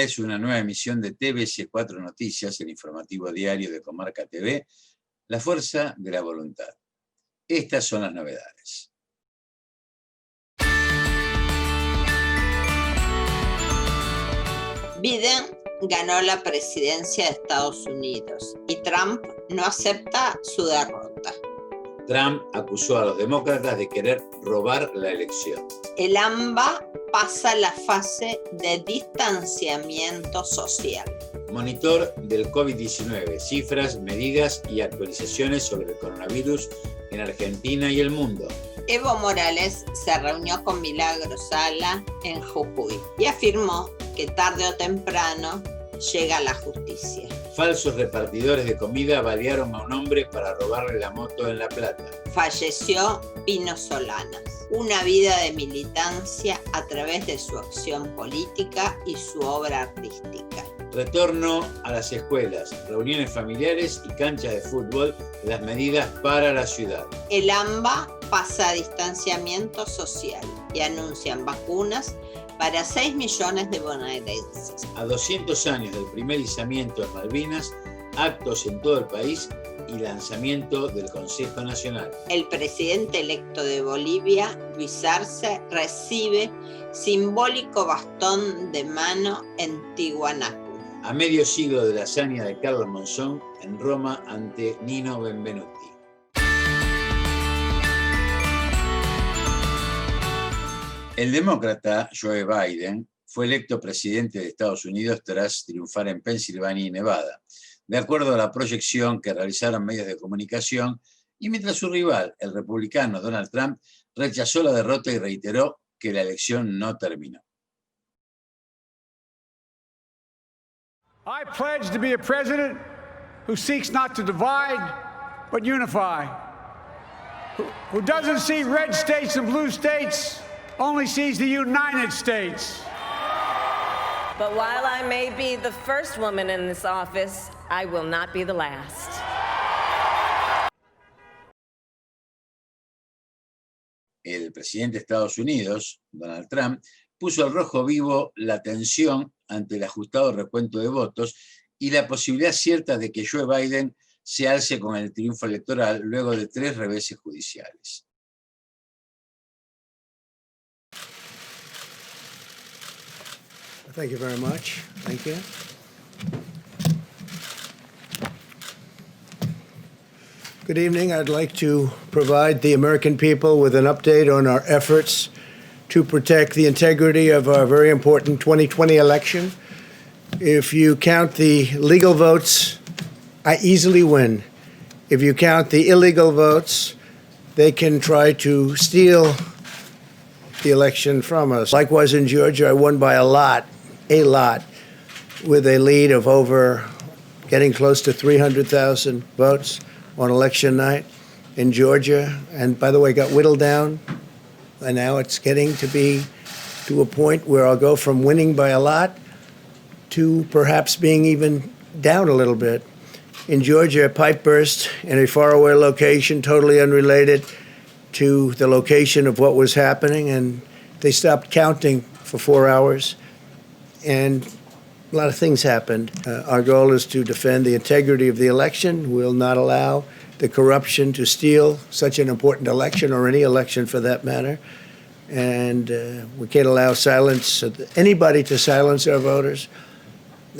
es una nueva emisión de TVC4 Noticias, el informativo diario de Comarca TV, La Fuerza de la Voluntad. Estas son las novedades. Biden ganó la presidencia de Estados Unidos y Trump no acepta su derrota. Trump acusó a los demócratas de querer robar la elección. El AMBA pasa la fase de distanciamiento social. Monitor del COVID-19, cifras, medidas y actualizaciones sobre el coronavirus en Argentina y el mundo. Evo Morales se reunió con Milagro Sala en Jujuy y afirmó que tarde o temprano llega la justicia. Falsos repartidores de comida balearon a un hombre para robarle la moto en La Plata. Falleció Pino Solanas, una vida de militancia a través de su acción política y su obra artística. Retorno a las escuelas, reuniones familiares y canchas de fútbol, las medidas para la ciudad. El AMBA pasa a distanciamiento social y anuncian vacunas para 6 millones de bonaerenses. A 200 años del primer izamiento en Malvinas, actos en todo el país y lanzamiento del Consejo Nacional. El presidente electo de Bolivia, Luis Arce, recibe simbólico bastón de mano en Tiwanaku. A medio siglo de la hazaña de Carlos Monzón en Roma ante Nino Benvenuti. El demócrata Joe Biden fue electo presidente de Estados Unidos tras triunfar en Pensilvania y Nevada, de acuerdo a la proyección que realizaron medios de comunicación, y mientras su rival, el republicano Donald Trump, rechazó la derrota y reiteró que la elección no terminó. I pledge to be a president who seeks not to divide, but unify, who doesn't see red states and blue states, only sees the United States. But while I may be the first woman in this office, I will not be the last. El presidente de Estados Unidos, Donald Trump, puso al rojo vivo la tensión ante el ajustado recuento de votos y la posibilidad cierta de que Joe Biden se alce con el triunfo electoral luego de 3 reveses judiciales. Thank you very much. Thank you. Good evening. I'd like to provide the American people with an update on our efforts to protect the integrity of our very important 2020 election. If you count the legal votes, I easily win. If you count the illegal votes, they can try to steal the election from us. Likewise, in Georgia, I won by a lot, with a lead of over getting close to 300,000 votes on election night in Georgia. And by the way, got whittled down. And now it's getting to be to a point where I'll go from winning by a lot to perhaps being even down a little bit. In Georgia, a pipe burst in a faraway location, totally unrelated to the location of what was happening, and they stopped counting for 4 hours, and a lot of things happened. Our goal is to defend the integrity of the election. We'll not allow the corruption to steal such an important election, or any election for that matter. And we can't allow anybody to silence our voters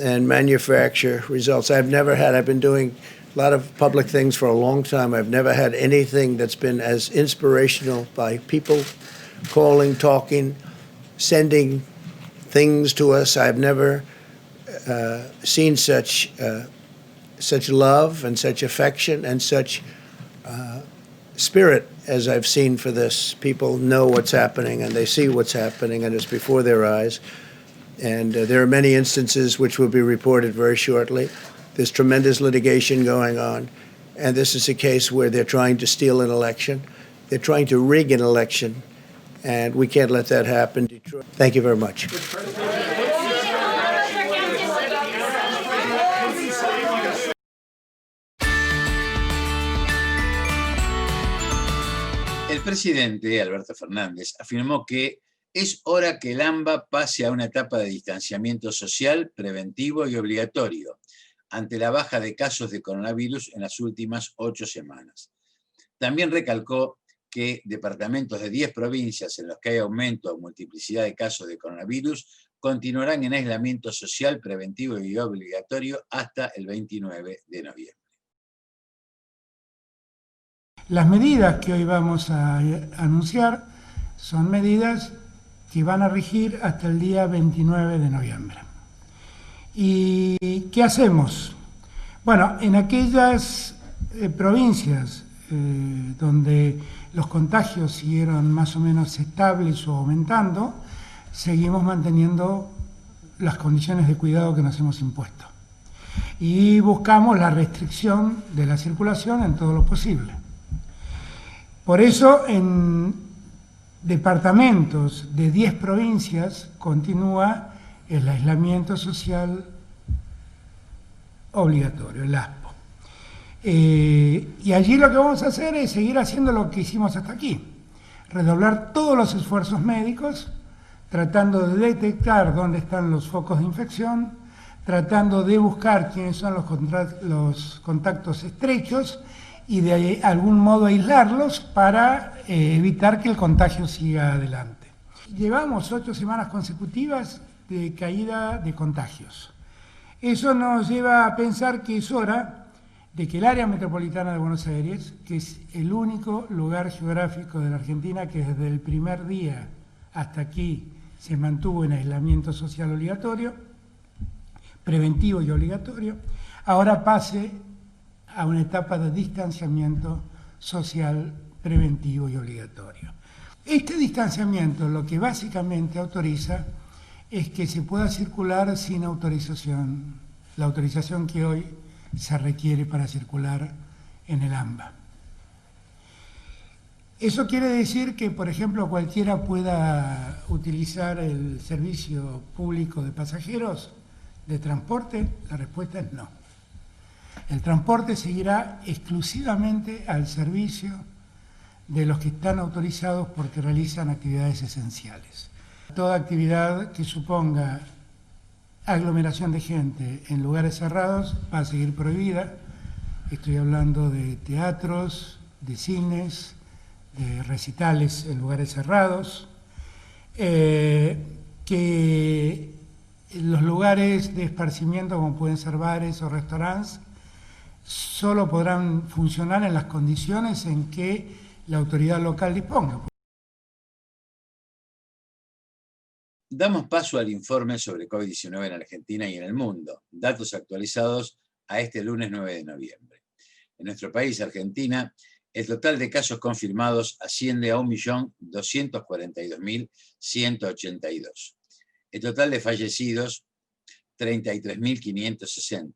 and manufacture results. I've been doing a lot of public things for a long time. I've never had anything that's been as inspirational, by people calling, talking, sending things to us. I've never seen such love and such affection and such spirit as I've seen for this. People know what's happening, and they see what's happening, and it's before their eyes. And there are many instances which will be reported very shortly. There's tremendous litigation going on, and this is a case where they're trying to steal an election. They're trying to rig an election, and we can't let that happen. Detroit. Thank you very much. El presidente Alberto Fernández afirmó que Es hora que el AMBA pase a una etapa de distanciamiento social, preventivo y obligatorio, ante la baja de casos de coronavirus en las últimas 8 semanas. También recalcó que departamentos de 10 provincias en los que hay aumento o multiplicidad de casos de coronavirus continuarán en aislamiento social, preventivo y obligatorio hasta el 29 de noviembre. Las medidas que hoy vamos a anunciar son medidas que van a regir hasta el día 29 de noviembre. ¿Y qué hacemos? Bueno, en aquellas provincias donde los contagios siguieron más o menos estables o aumentando, seguimos manteniendo las condiciones de cuidado que nos hemos impuesto. Y buscamos la restricción de la circulación en todo lo posible. Por eso, en departamentos de 10 provincias continúa el aislamiento social obligatorio, el ASPO. Y allí lo que vamos a hacer es seguir haciendo lo que hicimos hasta aquí, redoblar todos los esfuerzos médicos, tratando de detectar dónde están los focos de infección, tratando de buscar quiénes son los contactos estrechos y de algún modo aislarlos para evitar que el contagio siga adelante. Llevamos 8 semanas consecutivas de caída de contagios. Eso nos lleva a pensar que es hora de que el área metropolitana de Buenos Aires, que es el único lugar geográfico de la Argentina que desde el primer día hasta aquí se mantuvo en aislamiento social obligatorio, preventivo y obligatorio, ahora pase a una etapa de distanciamiento social preventivo y obligatorio. Este distanciamiento lo que básicamente autoriza es que se pueda circular sin autorización, la autorización que hoy se requiere para circular en el AMBA. Eso quiere decir que, por ejemplo, cualquiera pueda utilizar el servicio público de pasajeros de transporte. La respuesta es no. El transporte seguirá exclusivamente al servicio de los que están autorizados porque realizan actividades esenciales. Toda actividad que suponga aglomeración de gente en lugares cerrados va a seguir prohibida. Estoy hablando de teatros, de cines, de recitales en lugares cerrados, que los lugares de esparcimiento, como pueden ser bares o restaurantes, solo podrán funcionar en las condiciones en que la autoridad local disponga. Damos paso al informe sobre COVID-19 en Argentina y en el mundo, datos actualizados a este lunes 9 de noviembre. En nuestro país, Argentina, el total de casos confirmados asciende a 1.242.182. El total de fallecidos, 33.560.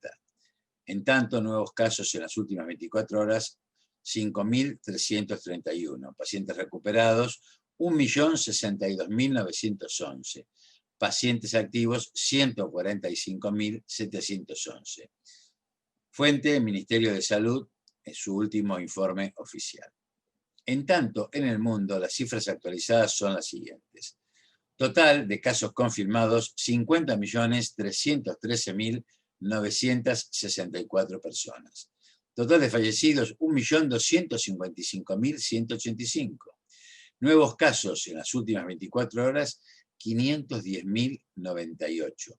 En tanto, nuevos casos en las últimas 24 horas, 5.331. Pacientes recuperados, 1.062.911. Pacientes activos, 145.711. Fuente, Ministerio de Salud, en su último informe oficial. En tanto, en el mundo, las cifras actualizadas son las siguientes. Total de casos confirmados, 50.313.964 personas. Total de fallecidos, 1.255.185. Nuevos casos en las últimas 24 horas, 510.098.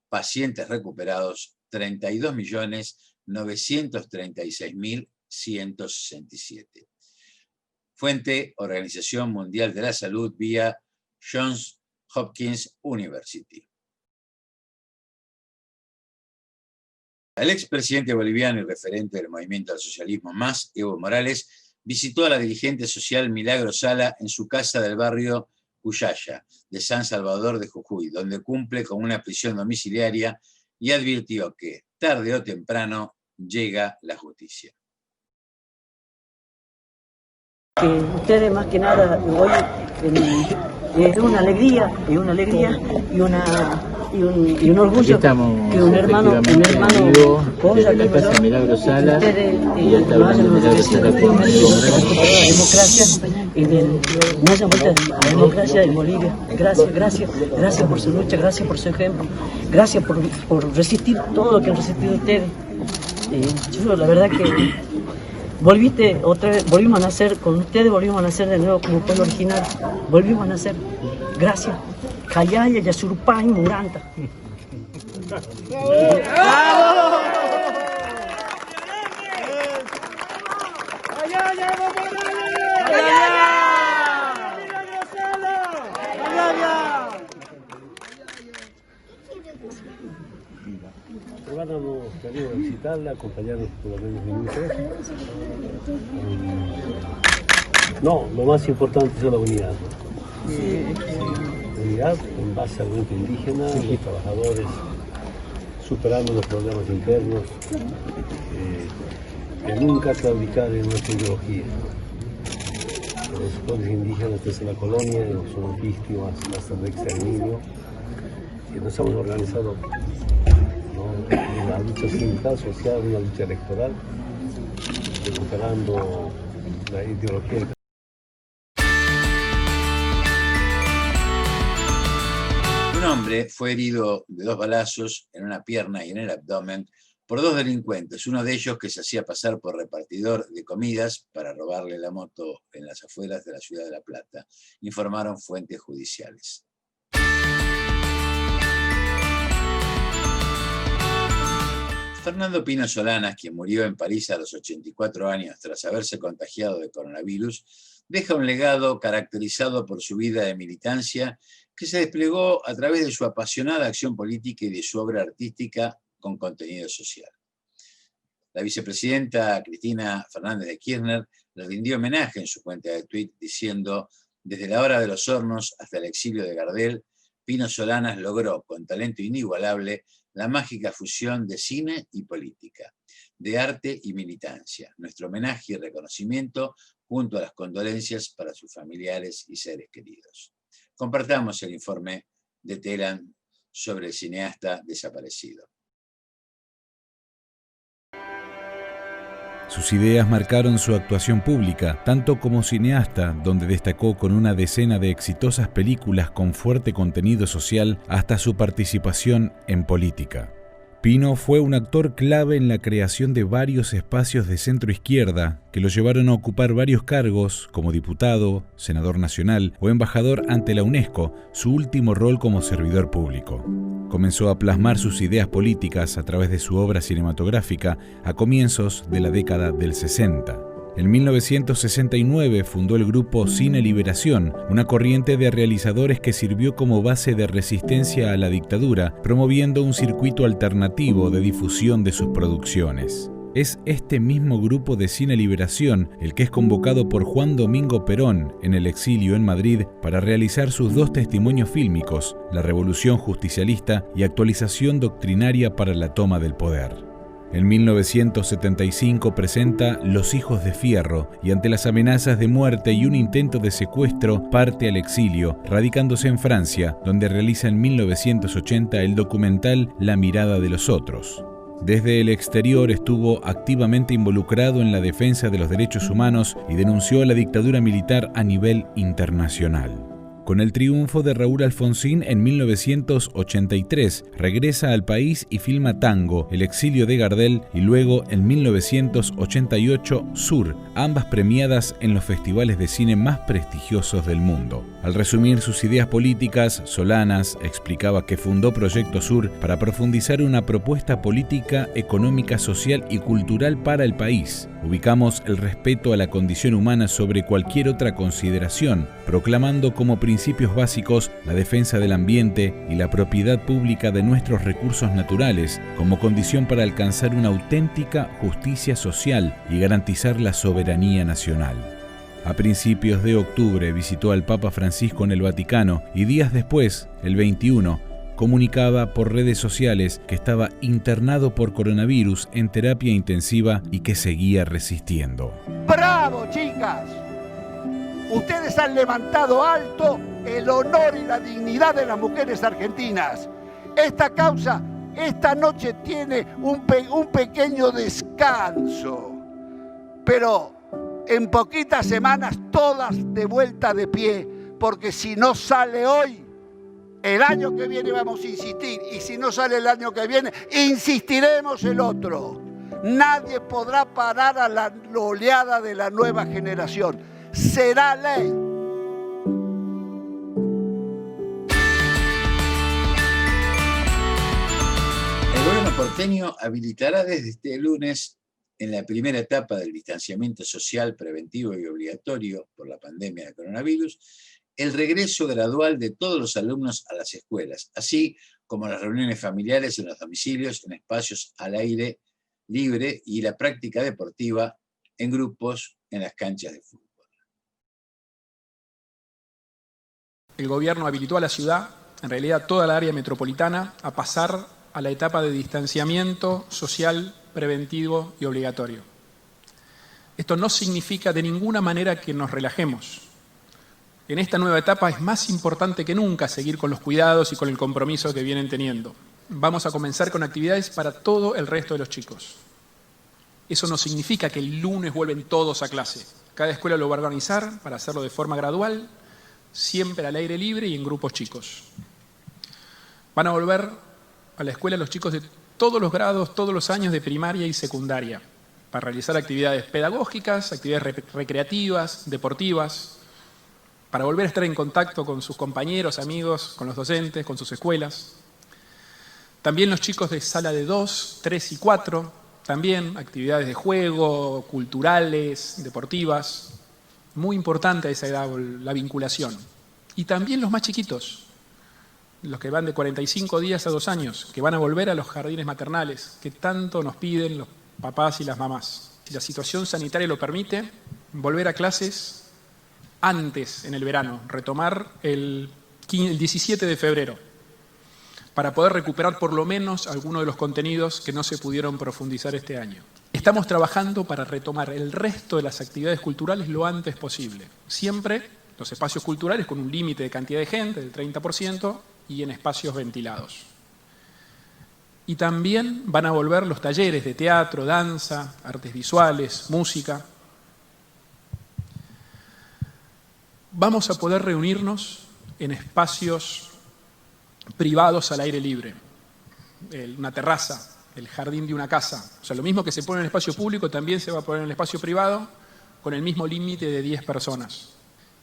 Pacientes recuperados, 32.936.167. Fuente, Organización Mundial de la Salud vía Johns Hopkins University. El expresidente boliviano y referente del movimiento al socialismo MAS, Evo Morales, visitó a la dirigente social Milagro Sala en su casa del barrio Cuyaya, de San Salvador de Jujuy, donde cumple con una prisión domiciliaria y advirtió que, tarde o temprano, llega la justicia. Que ustedes más que nada hoy es una alegría y una y un orgullo que un hermano desde la Casa Milagro Sala y hasta la Milagro Sala por la democracia y no hayan vuelto a la democracia en Bolivia. Gracias por su lucha, gracias por su ejemplo, gracias por resistir todo lo que han resistido ustedes. Yo la verdad que volvimos a nacer con ustedes, volvimos a nacer de nuevo como pueblo original, volvimos a nacer. Gracias. Cayaya, Yasurupay, Muranta. ¡Bravo! Hermano, nos gustaría visitarla, acompañarnos por algunos minutos. No, lo más importante es la unidad. Unidad en base al grupo indígena, los trabajadores superando los problemas internos, que nunca claudicar en nuestra ideología. Los pueblos indígenas desde la colonia son víctimas hasta el exterminio y nos hemos organizado en la lucha sindical, social, una lucha electoral, recuperando la ideología. Un hombre fue herido de 2 balazos en una pierna y en el abdomen por 2 delincuentes, uno de ellos que se hacía pasar por repartidor de comidas para robarle la moto en las afueras de la ciudad de La Plata, informaron fuentes judiciales. Fernando Pino Solanas, quien murió en París a los 84 años tras haberse contagiado de coronavirus, deja un legado caracterizado por su vida de militancia que se desplegó a través de su apasionada acción política y de su obra artística con contenido social. La vicepresidenta Cristina Fernández de Kirchner le rindió homenaje en su cuenta de Twitter diciendo: desde la hora de los hornos hasta el exilio de Gardel, Pino Solanas logró, con talento inigualable, la mágica fusión de cine y política, de arte y militancia. Nuestro homenaje y reconocimiento junto a las condolencias para sus familiares y seres queridos. Compartamos el informe de Telan sobre el cineasta desaparecido. Sus ideas marcaron su actuación pública, tanto como cineasta, donde destacó con una decena de exitosas películas con fuerte contenido social, hasta su participación en política. Pino fue un actor clave en la creación de varios espacios de centro-izquierda que lo llevaron a ocupar varios cargos como diputado, senador nacional o embajador ante la UNESCO, su último rol como servidor público. Comenzó a plasmar sus ideas políticas a través de su obra cinematográfica a comienzos de la década del 60. En 1969 fundó el grupo Cine Liberación, una corriente de realizadores que sirvió como base de resistencia a la dictadura, promoviendo un circuito alternativo de difusión de sus producciones. Es este mismo grupo de Cine Liberación el que es convocado por Juan Domingo Perón en el exilio en Madrid para realizar sus 2 testimonios fílmicos, La Revolución Justicialista y Actualización Doctrinaria para la Toma del Poder. En 1975 presenta Los Hijos de Fierro y ante las amenazas de muerte y un intento de secuestro parte al exilio, radicándose en Francia, donde realiza en 1980 el documental La mirada de los otros. Desde el exterior estuvo activamente involucrado en la defensa de los derechos humanos y denunció la dictadura militar a nivel internacional. Con el triunfo de Raúl Alfonsín en 1983, regresa al país y filma Tango, El exilio de Gardel, y luego en 1988 Sur, ambas premiadas en los festivales de cine más prestigiosos del mundo. Al resumir sus ideas políticas, Solanas explicaba que fundó Proyecto Sur para profundizar una propuesta política, económica, social y cultural para el país. Ubicamos el respeto a la condición humana sobre cualquier otra consideración, proclamando como principios básicos la defensa del ambiente y la propiedad pública de nuestros recursos naturales, como condición para alcanzar una auténtica justicia social y garantizar la soberanía nacional. A principios de octubre visitó al Papa Francisco en el Vaticano y días después, el 21, comunicaba por redes sociales que estaba internado por coronavirus en terapia intensiva y que seguía resistiendo. ¡Bravo, chicas! Ustedes han levantado alto el honor y la dignidad de las mujeres argentinas. Esta causa esta noche tiene un pequeño descanso, pero en poquitas semanas todas de vuelta de pie, porque si no sale hoy, el año que viene vamos a insistir, y si no sale el año que viene, insistiremos el otro. Nadie podrá parar a la oleada de la nueva generación. Será ley. El gobierno porteño habilitará desde este lunes, en la primera etapa del distanciamiento social preventivo y obligatorio por la pandemia de coronavirus, el regreso gradual de todos los alumnos a las escuelas, así como las reuniones familiares en los domicilios, en espacios al aire libre y la práctica deportiva en grupos en las canchas de fútbol. El gobierno habilitó a la ciudad, en realidad toda la área metropolitana, a pasar a la etapa de distanciamiento social preventivo y obligatorio. Esto no significa de ninguna manera que nos relajemos. En esta nueva etapa es más importante que nunca seguir con los cuidados y con el compromiso que vienen teniendo. Vamos a comenzar con actividades para todo el resto de los chicos. Eso no significa que el lunes vuelven todos a clase. Cada escuela lo va a organizar para hacerlo de forma gradual, siempre al aire libre y en grupos chicos. Van a volver a la escuela los chicos de todos los grados, todos los años de primaria y secundaria, para realizar actividades pedagógicas, actividades recreativas, deportivas, para volver a estar en contacto con sus compañeros, amigos, con los docentes, con sus escuelas. También los chicos de sala de 2, 3 y 4, también actividades de juego, culturales, deportivas. Muy importante a esa edad la vinculación. Y también los más chiquitos, los que van de 45 días a 2 años, que van a volver a los jardines maternales, que tanto nos piden los papás y las mamás. Si la situación sanitaria lo permite, volver a clases antes, en el verano, retomar el 17 de febrero, para poder recuperar por lo menos algunos de los contenidos que no se pudieron profundizar este año. Estamos trabajando para retomar el resto de las actividades culturales lo antes posible. Siempre los espacios culturales con un límite de cantidad de gente, del 30%, y en espacios ventilados. Y también van a volver los talleres de teatro, danza, artes visuales, música. Vamos a poder reunirnos en espacios privados al aire libre, una terraza, el jardín de una casa. O sea, lo mismo que se pone en el espacio público también se va a poner en el espacio privado con el mismo límite de 10 personas.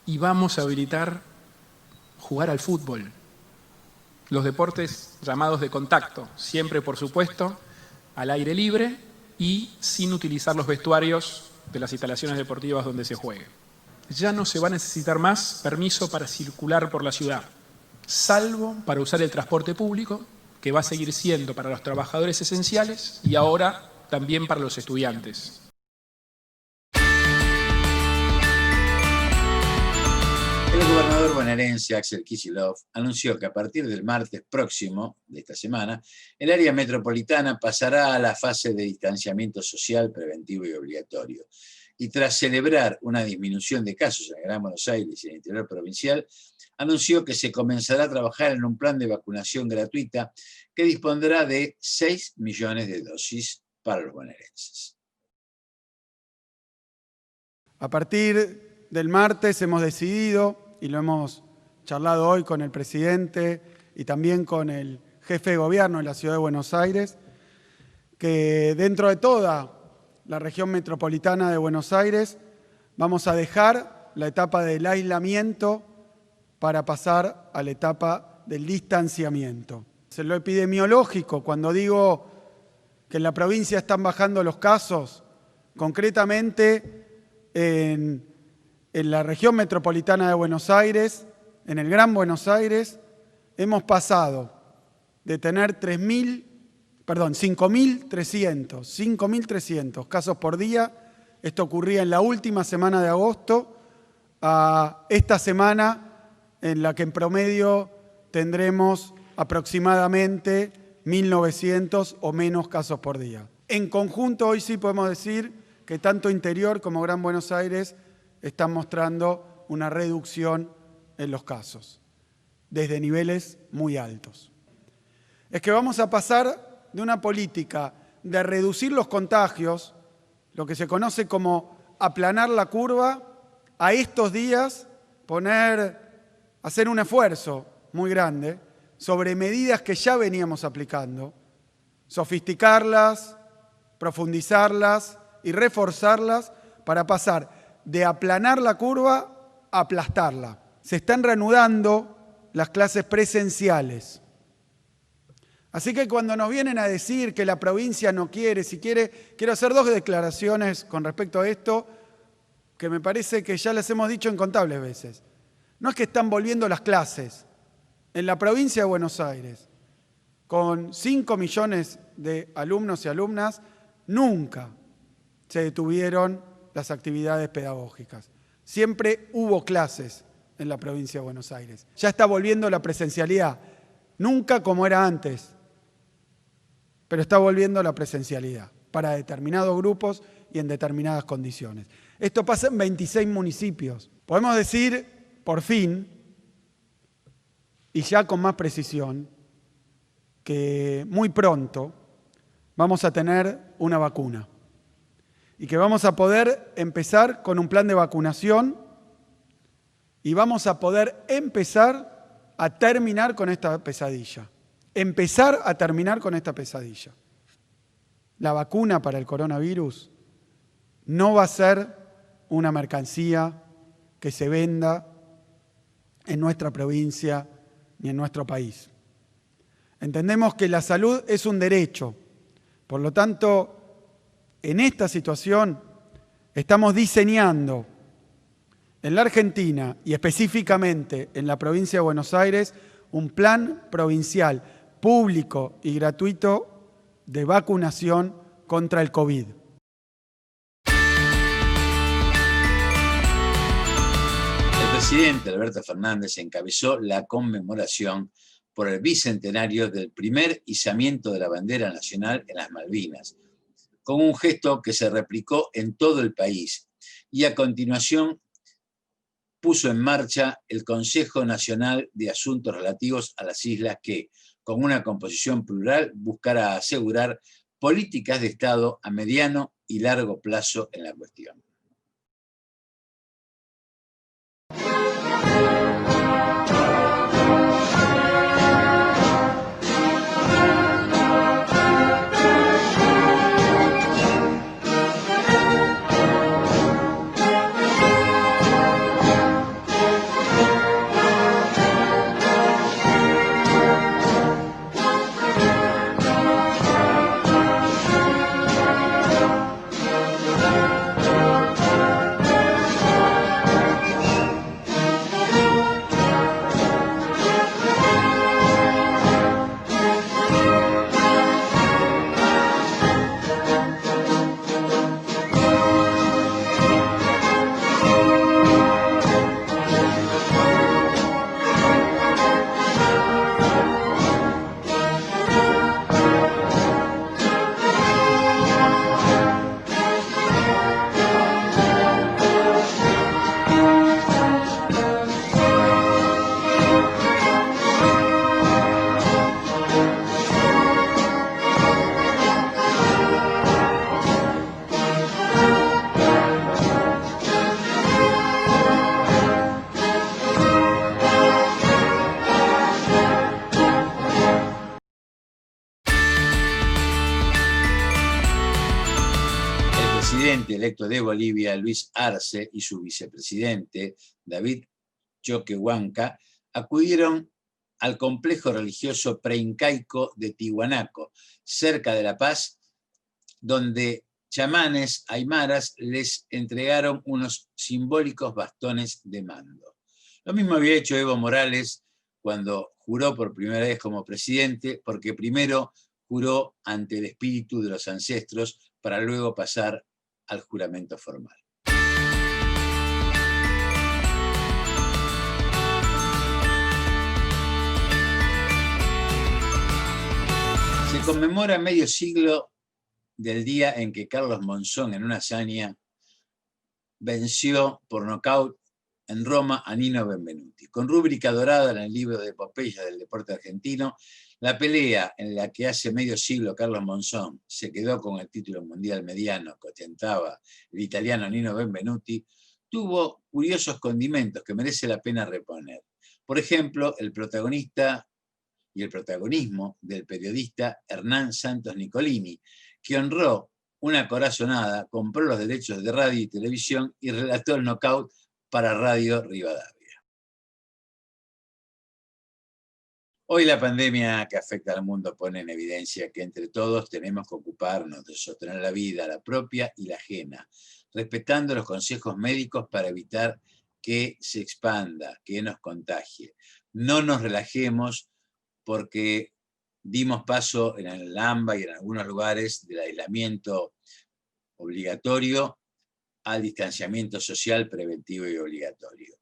Y vamos a habilitar jugar al fútbol, los deportes llamados de contacto, siempre, por supuesto, al aire libre y sin utilizar los vestuarios de las instalaciones deportivas donde se juegue. Ya no se va a necesitar más permiso para circular por la ciudad, salvo para usar el transporte público, que va a seguir siendo para los trabajadores esenciales y ahora también para los estudiantes. El gobernador bonaerense Axel Kicillof anunció que a partir del martes próximo de esta semana, el área metropolitana pasará a la fase de distanciamiento social preventivo y obligatorio. Y tras celebrar una disminución de casos en el Gran Buenos Aires y en el interior provincial, anunció que se comenzará a trabajar en un plan de vacunación gratuita que dispondrá de 6 millones de dosis para los bonaerenses. A partir del martes hemos decidido, y lo hemos charlado hoy con el presidente y también con el jefe de gobierno de la Ciudad de Buenos Aires, que dentro de toda la región metropolitana de Buenos Aires vamos a dejar la etapa del aislamiento para pasar a la etapa del distanciamiento. En lo epidemiológico, cuando digo que en la provincia están bajando los casos, concretamente en la región metropolitana de Buenos Aires, en el Gran Buenos Aires, hemos pasado de tener 5.300 casos por día, esto ocurría en la última semana de agosto, a esta semana en la que en promedio tendremos aproximadamente 1.900 o menos casos por día. En conjunto, hoy sí podemos decir que tanto Interior como Gran Buenos Aires están mostrando una reducción en los casos, desde niveles muy altos. es que vamos a pasar de una política de reducir los contagios, lo que se conoce como aplanar la curva, a estos días hacer un esfuerzo muy grande sobre medidas que ya veníamos aplicando, sofisticarlas, profundizarlas y reforzarlas para pasar de aplanar la curva a aplastarla. Se están reanudando las clases presenciales. Así que cuando nos vienen a decir que la provincia no quiere, quiero hacer dos declaraciones con respecto a esto que me parece que ya las hemos dicho incontables veces. No es que están volviendo las clases. En la provincia de Buenos Aires, con 5 millones de alumnos y alumnas, nunca se detuvieron las actividades pedagógicas. Siempre hubo clases en la provincia de Buenos Aires. Ya está volviendo la presencialidad. Nunca como era antes, pero está volviendo la presencialidad para determinados grupos y en determinadas condiciones. Esto pasa en 26 municipios. Podemos decir, por fin, y ya con más precisión, que muy pronto vamos a tener una vacuna y que vamos a poder empezar con un plan de vacunación y vamos a poder empezar a terminar con esta pesadilla. Empezar a terminar con esta pesadilla. La vacuna para el coronavirus no va a ser una mercancía que se venda en nuestra provincia ni en nuestro país. Entendemos que la salud es un derecho. Por lo tanto, en esta situación estamos diseñando en la Argentina y específicamente en la provincia de Buenos Aires un plan provincial público y gratuito de vacunación contra el COVID. El presidente Alberto Fernández encabezó la conmemoración por el bicentenario del primer izamiento de la bandera nacional en las Malvinas, con un gesto que se replicó en todo el país y a continuación puso en marcha el Consejo Nacional de Asuntos Relativos a las Islas que, con una composición plural, buscará asegurar políticas de Estado a mediano y largo plazo en la cuestión. Electo de Bolivia, Luis Arce, y su vicepresidente, David Choquehuanca, acudieron al complejo religioso preincaico de Tiwanaku, cerca de La Paz, donde chamanes aymaras les entregaron unos simbólicos bastones de mando. Lo mismo había hecho Evo Morales cuando juró por primera vez como presidente, porque primero juró ante el espíritu de los ancestros para luego pasar al juramento formal. Se conmemora medio siglo del día en que Carlos Monzón, en una hazaña, venció por nocaut en Roma a Nino Benvenuti. Con rúbrica dorada en el libro de epopeyas del deporte argentino, La pelea en la que hace medio siglo Carlos Monzón se quedó con el título mundial mediano que ostentaba el italiano Nino Benvenuti tuvo curiosos condimentos que merece la pena reponer. Por ejemplo, el protagonista y el protagonismo del periodista Hernán Santos Nicolini, que honró una corazonada, compró los derechos de radio y televisión y relató el knockout para Radio Rivadavia. Hoy la pandemia que afecta al mundo pone en evidencia que entre todos tenemos que ocuparnos de sostener la vida, la propia y la ajena, respetando los consejos médicos para evitar que se expanda, que nos contagie. No nos relajemos porque dimos paso en el AMBA y en algunos lugares del aislamiento obligatorio al distanciamiento social preventivo y obligatorio.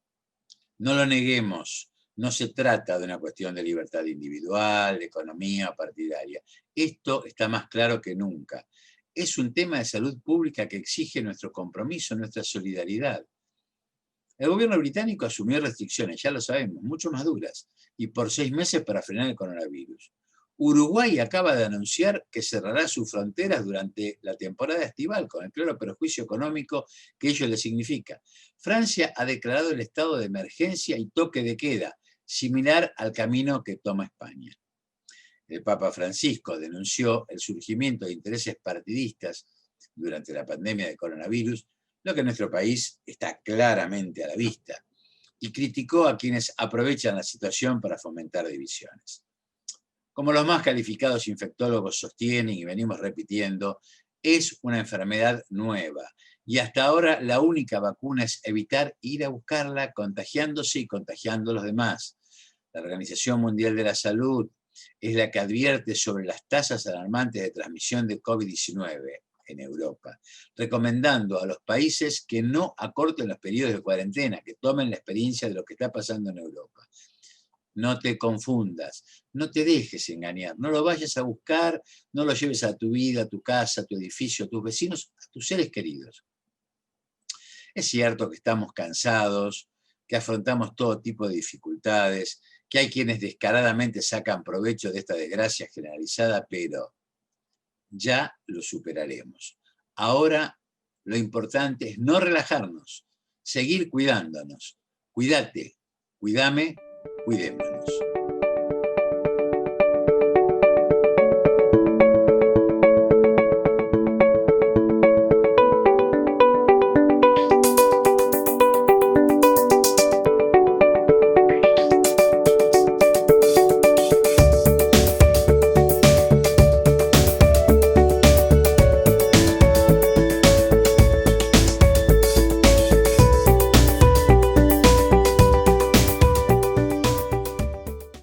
No lo neguemos. No se trata de una cuestión de libertad individual, de economía partidaria. Esto está más claro que nunca. Es un tema de salud pública que exige nuestro compromiso, nuestra solidaridad. El gobierno británico asumió restricciones, ya lo sabemos, mucho más duras, y por 6 meses para frenar el coronavirus. Uruguay acaba de anunciar que cerrará sus fronteras durante la temporada estival, con el claro perjuicio económico que ello le significa. Francia ha declarado el estado de emergencia y toque de queda, similar al camino que toma España. El Papa Francisco denunció el surgimiento de intereses partidistas durante la pandemia de coronavirus, lo que en nuestro país está claramente a la vista, y criticó a quienes aprovechan la situación para fomentar divisiones. Como los más calificados infectólogos sostienen y venimos repitiendo, es una enfermedad nueva, y hasta ahora la única vacuna es evitar ir a buscarla contagiándose y contagiando a los demás. La Organización Mundial de la Salud es la que advierte sobre las tasas alarmantes de transmisión de COVID-19 en Europa, recomendando a los países que no acorten los periodos de cuarentena, que tomen la experiencia de lo que está pasando en Europa. No te confundas, no te dejes engañar, no lo vayas a buscar, no lo lleves a tu vida, a tu casa, a tu edificio, a tus vecinos, a tus seres queridos. Es cierto que estamos cansados, que afrontamos todo tipo de dificultades, que hay quienes descaradamente sacan provecho de esta desgracia generalizada, pero ya lo superaremos. Ahora lo importante es no relajarnos, seguir cuidándonos. Cuídate, cuídame, cuidémonos.